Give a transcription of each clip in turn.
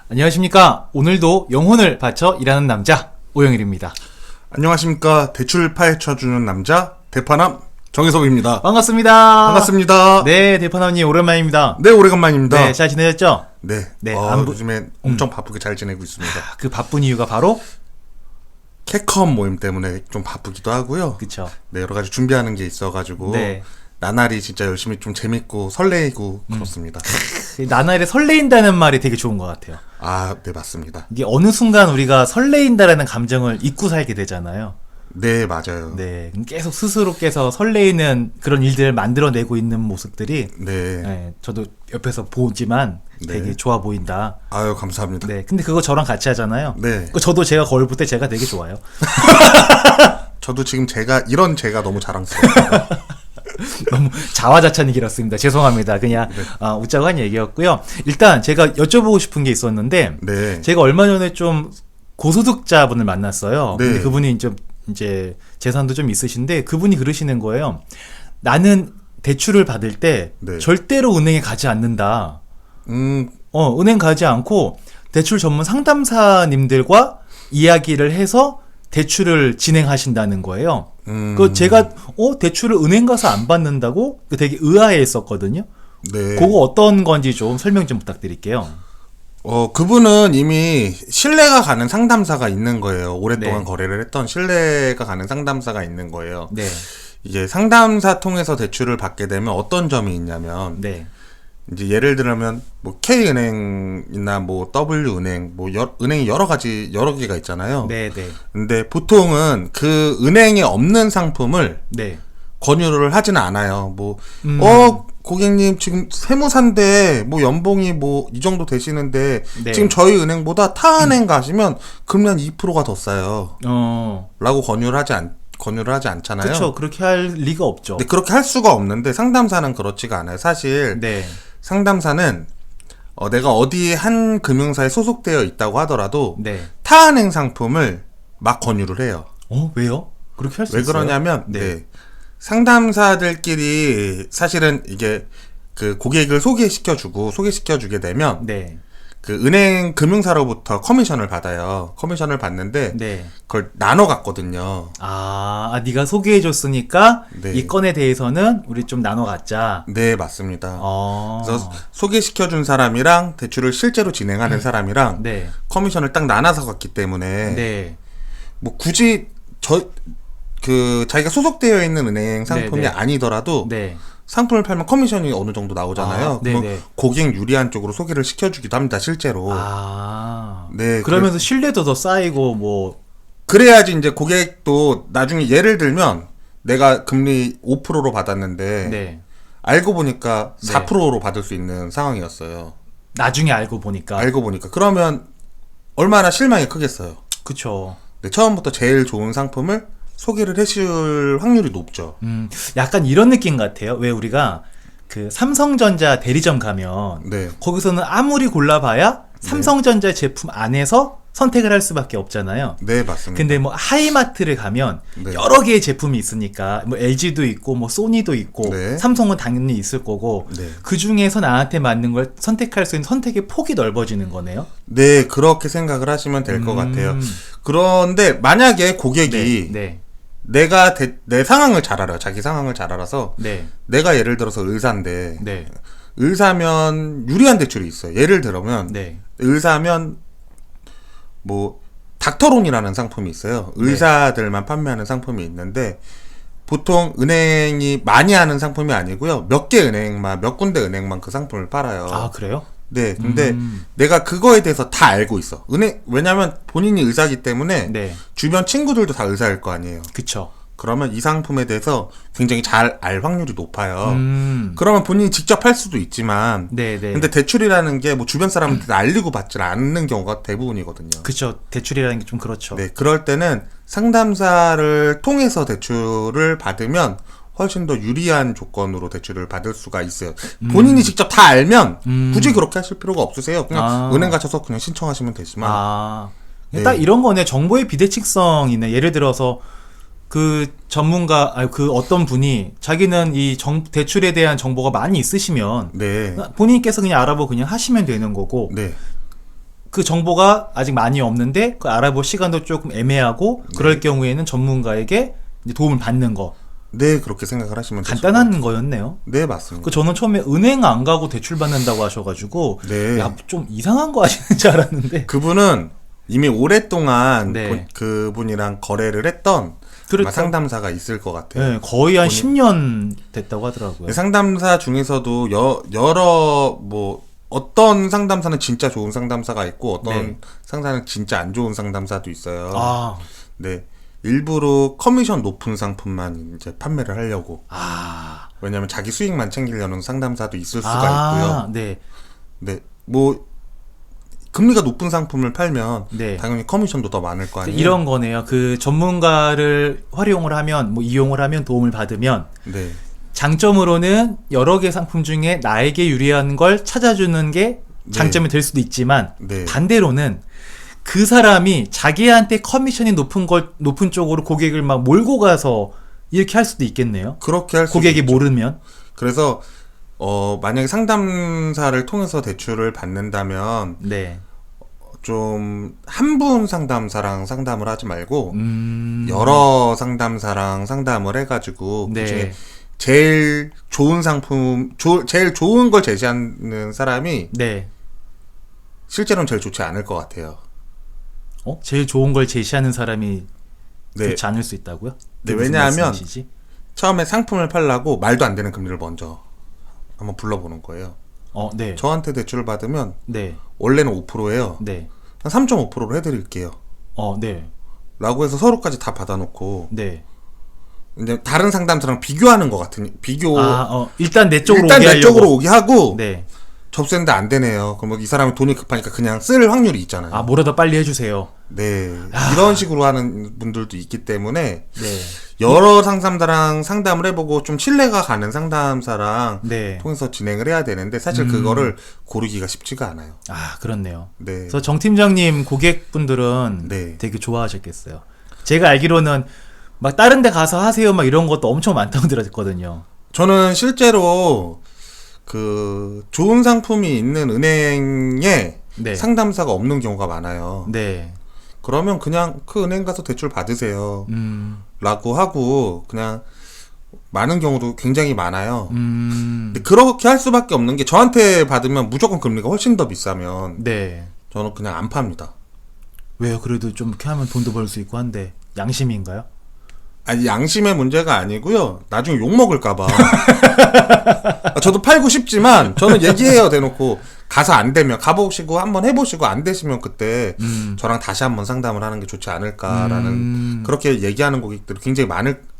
안녕하십니까. 오늘도 영혼을 바쳐 일하는 남자 오영일입니다. 안녕하십니까. 대출 파헤쳐주는 남자 대파남 정혜섭입니다. 반갑습니다. 반갑습니다. 네, 대파남님 오랜만입니다. 네, 오래간만입니다. 네, 잘 지내셨죠? 네. 네, 요즘에 엄청 바쁘게 잘 지내고 있습니다. 그 바쁜 이유가 바로 캐컴 모임 때문에 좀 바쁘기도 하고요. 그쵸. 네, 여러 가지 준비하는 게 있어가지고 네. 나날이 진짜 열심히 좀 재밌고 설레이고 그렇습니다. 나날에 설레인다는 말이 되게 좋은 것 같아요. 아, 네, 맞습니다. 이게 어느 순간 우리가 설레인다라는 감정을 잊고 살게 되잖아요. 네, 맞아요. 네, 계속 스스로께서 설레이는 그런 일들을 만들어내고 있는 모습들이 네. 네, 저도 옆에서 보지만 되게 네. 좋아 보인다. 아유, 감사합니다. 네, 근데 그거 저랑 같이 하잖아요. 네. 저도 제가 거울 볼 때 제가 되게 좋아요. 저도 지금 이런 제가 너무 자랑스러워요. 너무 자화자찬이 길었습니다. 죄송합니다. 그냥 웃자고 한 얘기였고요. 일단 제가 여쭤보고 싶은 게 있었는데 네. 제가 얼마 전에 좀 고소득자분을 만났어요. 네. 근데 그분이 좀 이제 재산도 좀 있으신데 그분이 그러시는 거예요. 나는 대출을 받을 때 네. 절대로 은행에 가지 않는다. 은행 가지 않고 대출 전문 상담사님들과 이야기를 해서 대출을 진행하신다는 거예요. 그 제가 대출을 은행 가서 안 받는다고 되게 의아해했었거든요. 네. 그거 어떤 건지 좀 설명 좀 부탁드릴게요. 그분은 이미 신뢰가 가는 상담사가 있는 거예요. 오랫동안 네. 거래를 했던 신뢰가 가는 상담사가 있는 거예요. 네, 이게 상담사 통해서 대출을 받게 되면 어떤 점이 있냐면, 네, 이제 예를 들면, 뭐, K은행이나 뭐, W은행, 뭐, 은행이 여러 개가 있잖아요. 네, 네, 근데 보통은 그 은행에 없는 상품을 네. 권유를 하지는 않아요. 뭐, 고객님 지금 세무사인데 뭐 연봉이 뭐 이 정도 되시는데 네. 지금 저희 은행보다 타 은행 가시면 금리 한 2%가 더 싸요. 라고 권유를 하지 않잖아요. 그렇죠. 그렇게 할 리가 없죠. 근데 그렇게 할 수가 없는데 상담사는 그렇지가 않아요. 사실 네, 상담사는 내가 어디 한 금융사에 소속되어 있다고 하더라도 네. 타 은행 상품을 막 권유를 해요. 왜요? 그렇게 할 수 왜 있어요? 그러냐면 네. 상담사들끼리 사실은 이게 그 고객을 소개시켜주게 되면 네, 그 은행 금융사로부터 커미션을 받아요. 커미션을 받는데 네. 그걸 나눠 갖거든요. 네가 소개해줬으니까 네. 이 건에 대해서는 우리 좀 나눠 갖자. 네, 맞습니다. 그래서 소개시켜준 사람이랑 대출을 실제로 진행하는 사람이랑 네, 커미션을 딱 나눠서 갔기 때문에 네, 뭐 굳이 자기가 소속되어 있는 은행 상품이 네. 아니더라도 네. 상품을 팔면 커미션이 어느 정도 나오잖아요. 그러면 네네. 고객 유리한 쪽으로 소개를 시켜주기도 합니다, 실제로. 네. 그러면서 신뢰도 더 쌓이고 뭐. 그래야지 이제 고객도 나중에 예를 들면 내가 금리 5%로 받았는데 네. 알고 보니까 네. 4%로 받을 수 있는 상황이었어요. 나중에 알고 보니까. 그러면 얼마나 실망이 크겠어요. 그쵸. 네, 처음부터 제일 좋은 상품을 소개를 해줄 확률이 높죠. 약간 이런 느낌 같아요. 왜 우리가 그 삼성전자 대리점 가면 네. 거기서는 아무리 골라봐야 삼성전자 제품 안에서 선택을 할 수밖에 없잖아요. 네, 맞습니다. 근데 뭐 하이마트를 가면 네. 여러 개의 제품이 있으니까 뭐 LG도 있고 뭐 소니도 있고 네. 삼성은 당연히 있을 거고 네. 그 중에서 나한테 맞는 걸 선택할 수 있는 선택의 폭이 넓어지는 거네요. 네, 그렇게 생각을 하시면 될 것 같아요. 그런데 만약에 고객이 네. 내가 내 상황을 잘 알아요. 자기 상황을 잘 알아서 네. 내가 예를 들어서 의사인데 네. 의사면 유리한 대출이 있어요. 예를 들면 네. 의사면 뭐 닥터론이라는 상품이 있어요. 의사들만 판매하는 상품이 있는데 보통 은행이 많이 하는 상품이 아니고요. 몇 군데 은행만 그 상품을 팔아요. 그래요? 네, 근데 내가 그거에 대해서 다 알고 있어. 왜냐면 본인이 의사기 때문에 네. 주변 친구들도 다 의사일 거 아니에요. 그쵸. 그러면 이 상품에 대해서 굉장히 잘 알 확률이 높아요. 그러면 본인이 직접 할 수도 있지만, 네네. 근데 대출이라는 게 뭐 주변 사람한테 알리고 받지 않는 경우가 대부분이거든요. 그쵸. 대출이라는 게 좀 그렇죠. 네, 그럴 때는 상담사를 통해서 대출을 받으면 훨씬 더 유리한 조건으로 대출을 받을 수가 있어요. 본인이 직접 다 알면 굳이 그렇게 하실 필요가 없으세요. 그냥 은행 가셔서 그냥 신청하시면 되지만. 네. 딱 이런 거네. 정보의 비대칭성이네. 예를 들어서 그 전문가, 그 어떤 분이 자기는 이 대출에 대한 정보가 많이 있으시면 네. 본인께서 그냥 알아보고 그냥 하시면 되는 거고 네. 그 정보가 아직 많이 없는데 그 알아볼 시간도 조금 애매하고 그럴 경우에는 전문가에게 이제 도움을 받는 거. 네, 그렇게 생각을 하시면 되죠. 간단한 거였네요. 네, 맞습니다. 그 저는 처음에 은행 안 가고 대출 받는다고 하셔가지고 네. 야, 좀 이상한 거 하시는 줄 알았는데 그분은 이미 오랫동안 네. 그분이랑 거래를 했던 그렇죠. 아마 상담사가 있을 것 같아요. 네, 거의 한 10년 됐다고 하더라고요. 상담사 중에서도 여러 어떤 상담사는 진짜 좋은 상담사가 있고 어떤 네. 상담사는 진짜 안 좋은 상담사도 있어요. 아, 네. 일부러 커미션 높은 상품만 이제 판매를 하려고. 아, 왜냐면 자기 수익만 챙기려는 상담사도 있을 수가 있고요. 네, 네. 금리가 높은 상품을 팔면 네. 당연히 커미션도 더 많을 거 아니에요. 이런 거네요. 그 전문가를 활용을 하면, 뭐 이용을 하면 도움을 받으면 네. 장점으로는 여러 개 상품 중에 나에게 유리한 걸 찾아주는 게 장점이 될 수도 있지만 네. 반대로는 그 사람이 자기한테 커미션이 높은 쪽으로 고객을 막 몰고 가서 이렇게 할 수도 있겠네요. 그렇게 할 수 고객이 있죠. 모르면. 그래서 만약에 상담사를 통해서 대출을 받는다면 네. 좀 한 분 상담사랑 상담을 하지 말고 여러 여러 상담사랑 상담을 해가지고 네. 그중에 제일 좋은 상품, 제일 좋은 걸 제시하는 사람이 네. 실제로는 제일 좋지 않을 것 같아요. 제일 좋은 걸 제시하는 사람이 네. 좋지 않을 수 있다고요? 네, 그게 무슨 왜냐하면 말씀이시지? 처음에 상품을 팔라고 말도 안 되는 금리를 먼저 한번 불러보는 거예요. 네. 저한테 대출을 받으면 네. 원래는 5%예요. 네. 한 3.5%로 해드릴게요. 네. 라고 해서 서로까지 다 받아놓고 네. 이제 다른 상담사랑 비교하는 것 같은 일단 내 쪽으로 일단 오게 내 하려고. 쪽으로 오게 하고 네. 접수했는데 안 되네요. 그럼 이 사람이 돈이 급하니까 그냥 쓸 확률이 있잖아요. 뭐라도 빨리 해주세요. 네. 이런 식으로 하는 분들도 있기 때문에 네. 여러 상담사랑 상담을 해보고 좀 신뢰가 가는 상담사랑 네. 통해서 진행을 해야 되는데 사실 그거를 고르기가 쉽지가 않아요. 그렇네요. 네. 그래서 정 팀장님 고객분들은 네. 되게 좋아하셨겠어요. 제가 알기로는 막 다른 데 가서 하세요 막 이런 것도 엄청 많다고 들었거든요. 저는 실제로 좋은 상품이 있는 은행에 네. 상담사가 없는 경우가 많아요. 네. 그러면 그냥 그 은행 가서 대출 받으세요. 라고 하고 그냥 많은 경우도 굉장히 많아요. 근데 그렇게 할 수밖에 없는 게 저한테 받으면 무조건 금리가 훨씬 더 비싸면 네. 저는 그냥 안 팝니다. 왜요? 그래도 좀 이렇게 하면 돈도 벌 수 있고 한데 양심인가요? 아니 양심의 문제가 아니고요. 나중에 욕 먹을까봐. 저도 팔고 싶지만 저는 얘기해요. 대놓고 가서 안 되면 가보시고 한번 해보시고 안 되시면 그때 저랑 다시 한번 상담을 하는 게 좋지 않을까라는 그렇게 얘기하는 고객들이 굉장히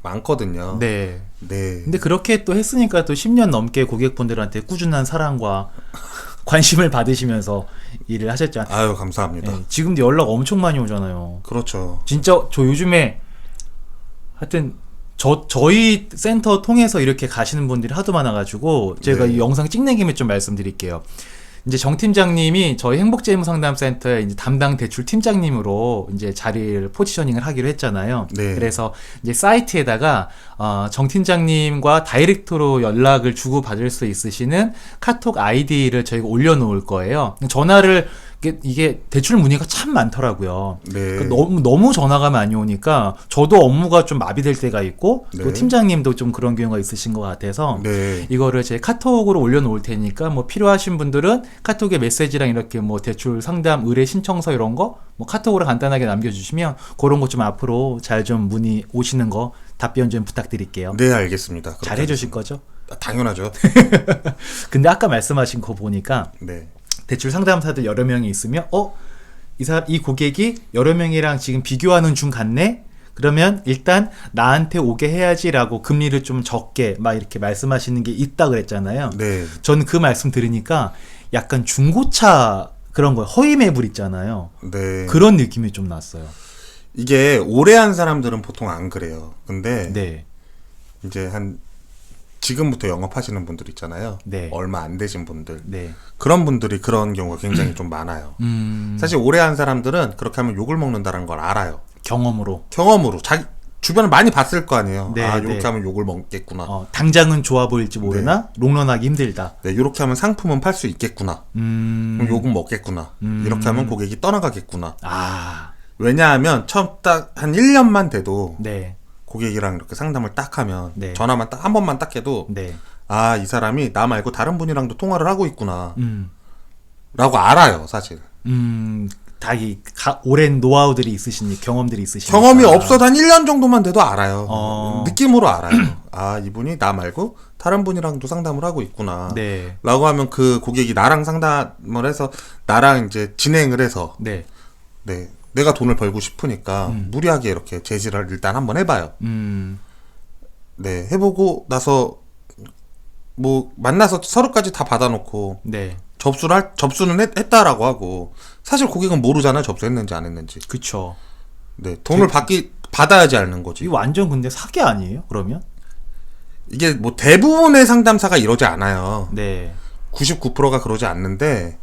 많거든요. 네. 네. 근데 그렇게 또 했으니까 또 10년 넘게 고객분들한테 꾸준한 사랑과 관심을 받으시면서 일을 하셨잖아요. 아유 감사합니다. 네, 지금도 연락 엄청 많이 오잖아요. 그렇죠. 진짜 저 요즘에 하여튼 저희 센터 통해서 이렇게 가시는 분들이 하도 많아가지고 제가 네. 이 영상 찍는 김에 좀 말씀드릴게요. 이제 정 팀장님이 저희 행복재무상담센터의 이제 담당 대출 팀장님으로 이제 자리를 포지셔닝을 하기로 했잖아요. 네. 그래서 이제 사이트에다가 정 팀장님과 다이렉트로 연락을 주고 받을 수 있으시는 카톡 아이디를 저희가 올려놓을 거예요. 전화를 이게 대출 문의가 참 많더라고요. 네. 너무 전화가 많이 오니까 저도 업무가 좀 마비될 때가 있고 네. 또 팀장님도 좀 그런 경우가 있으신 것 같아서 네. 이거를 제 카톡으로 올려놓을 테니까 뭐 필요하신 분들은 카톡에 메시지랑 이렇게 뭐 대출 상담 의뢰 신청서 이런 거 뭐 카톡으로 간단하게 남겨주시면 그런 거 좀 앞으로 잘 좀 문의 오시는 거 답변 좀 부탁드릴게요. 네 알겠습니다. 잘 해주실 거죠? 당연하죠. 근데 아까 말씀하신 거 보니까 네. 대출 상담사들 여러 명이 있으면 이 고객이 여러 명이랑 지금 비교하는 중 같네? 그러면 일단 나한테 오게 해야지라고 금리를 좀 적게 막 이렇게 말씀하시는 게 있다 그랬잖아요. 네. 저는 그 말씀 들으니까 약간 중고차 그런 거 허위 매물 있잖아요. 네. 그런 느낌이 좀 났어요. 이게 오래 한 사람들은 보통 안 그래요. 근데 네. 이제 지금부터 영업하시는 분들 있잖아요. 네. 얼마 안 되신 분들. 네. 그런 분들이 그런 경우가 굉장히 좀 많아요. 사실 오래 한 사람들은 그렇게 하면 욕을 먹는다는 걸 알아요. 경험으로. 경험으로 주변에 많이 봤을 거 아니에요. 네, 아, 이렇게 네. 하면 욕을 먹겠구나. 당장은 좋아 보일지 모르나 롱런하기 힘들다. 네, 이렇게 하면 상품은 팔 수 있겠구나. 그럼 욕은 먹겠구나. 이렇게 하면 고객이 떠나가겠구나. 아, 왜냐하면 처음 딱 한 1년만 돼도 네, 고객이랑 이렇게 상담을 딱 하면 네. 전화만 딱 한 번만 딱 해도 네, 아, 이 사람이 나 말고 다른 분이랑도 통화를 하고 있구나. 음, 라고 알아요, 사실. 다 오랜 노하우들이 있으시니 경험들이 있으시니 경험이 없어도 한 1년 정도만 돼도 알아요. 어. 느낌으로 알아요. 아, 이분이 나 말고 다른 분이랑도 상담을 하고 있구나. 네, 라고 하면 그 고객이 나랑 상담을 해서 나랑 이제 진행을 해서 네, 네, 내가 돈을 벌고 싶으니까 무리하게 이렇게 제시를 일단 한번 해봐요. 네, 해보고 나서 뭐 만나서 서류까지 다 받아놓고 네, 접수는 했다라고 하고 사실 고객은 모르잖아요, 접수했는지 안 했는지. 그쵸. 네, 돈을 받아야지 아는 거지. 이 완전 근데 사기 아니에요? 그러면? 이게 뭐 대부분의 상담사가 이러지 않아요. 네, 99%가 그러지 않는데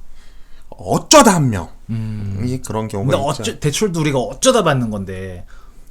어쩌다 한 명이 그런 경우가 근데 있죠. 대출도 우리가 어쩌다 받는 건데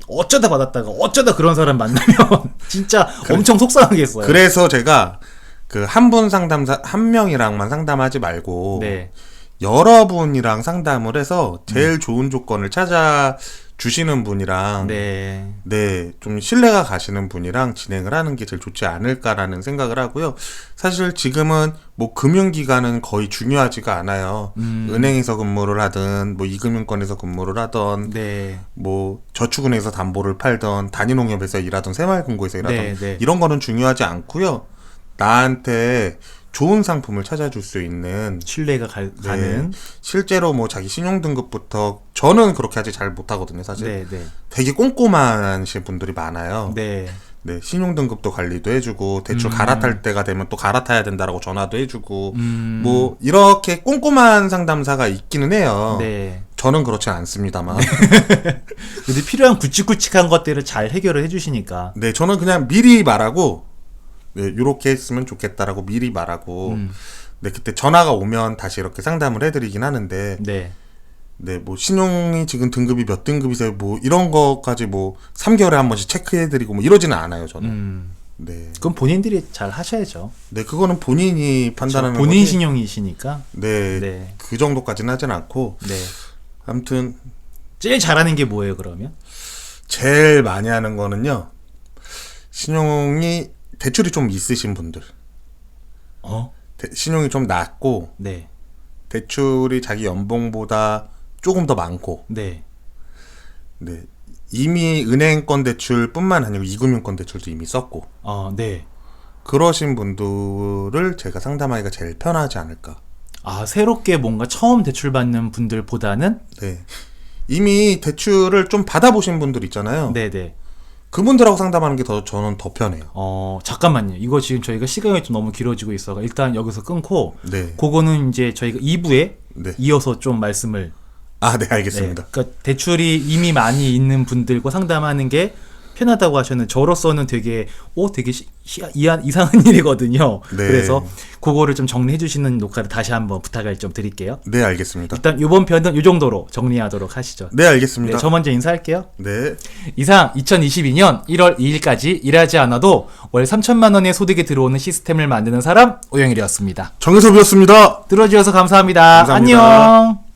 어쩌다 받았다가 어쩌다 그런 사람 만나면 진짜 엄청 속상하겠어요. 그래서 제가 그 한 분 상담사 한 명이랑만 상담하지 말고 네, 여러분이랑 상담을 해서 제일 좋은 조건을 찾아 주시는 분이랑 네, 네, 좀 신뢰가 가시는 분이랑 진행을 하는 게 제일 좋지 않을까라는 생각을 하고요. 사실 지금은 뭐 금융기관은 거의 중요하지가 않아요. 은행에서 근무를 하든 뭐 이금융권에서 근무를 하던 네, 뭐 저축은행에서 담보를 팔던 단위농협에서 일하던 새마을금고에서 일하던 네, 네. 이런 거는 중요하지 않고요. 나한테 좋은 상품을 찾아줄 수 있는 신뢰가 가는. 실제로 뭐 자기 신용등급부터 저는 그렇게 아직 잘 못하거든요, 사실. 네, 네, 되게 꼼꼼하신 분들이 많아요. 네, 네, 신용등급도 관리도 해주고 대출 갈아탈 때가 되면 또 갈아타야 된다라고 전화도 해주고 뭐 이렇게 꼼꼼한 상담사가 있기는 해요. 네. 저는 그렇지 않습니다만. 근데 필요한 굵직굵직한 것들을 잘 해결을 해주시니까. 네, 저는 그냥 미리 말하고 네, 요렇게 했으면 좋겠다라고 미리 말하고 네, 그때 전화가 오면 다시 이렇게 상담을 해드리긴 하는데 네, 네, 뭐 신용이 지금 등급이 몇 등급이세요? 뭐 이런 거까지 뭐 3개월에 한 번씩 체크해드리고 뭐 이러지는 않아요, 저는. 네, 그건 본인들이 잘 하셔야죠. 네, 그거는 본인이 판단하는 본인 거지. 신용이시니까. 네, 네. 그 정도까지는 하진 않고 네. 아무튼 제일 잘하는 게 뭐예요, 그러면? 제일 많이 하는 거는요, 신용이 대출이 좀 있으신 분들, 신용이 좀 낮고 네, 대출이 자기 연봉보다 조금 더 많고, 네, 네, 이미 은행권 대출뿐만 아니고 이금융권 대출도 이미 썼고 네. 그러신 분들을 제가 상담하기가 제일 편하지 않을까. 아, 새롭게 뭔가 처음 대출받는 분들보다는? 네, 이미 대출을 좀 받아보신 분들 있잖아요. 네네. 그분들하고 상담하는 게 저는 더 편해요. 잠깐만요. 이거 지금 저희가 시간이 좀 너무 길어지고 있어서 일단 여기서 끊고, 네. 그거는 이제 저희가 2부에 네. 이어서 좀 말씀을. 아, 네, 네. 알겠습니다. 그러니까 대출이 이미 많이 있는 분들과 상담하는 게 편하다고 하셨는데, 저로서는 되게 이상한 일이거든요. 네. 그래서 그거를 좀 정리해 주시는 녹화를 다시 한번 부탁을 좀 드릴게요. 네, 알겠습니다. 일단 이번 편은 이 정도로 정리하도록 하시죠. 네, 알겠습니다. 네, 저 먼저 인사할게요. 네. 이상 2022년 1월 2일까지 일하지 않아도 월 3천만 원의 소득이 들어오는 시스템을 만드는 사람 오영일이었습니다. 정혜섭이었습니다. 들어주셔서 감사합니다. 감사합니다. 안녕.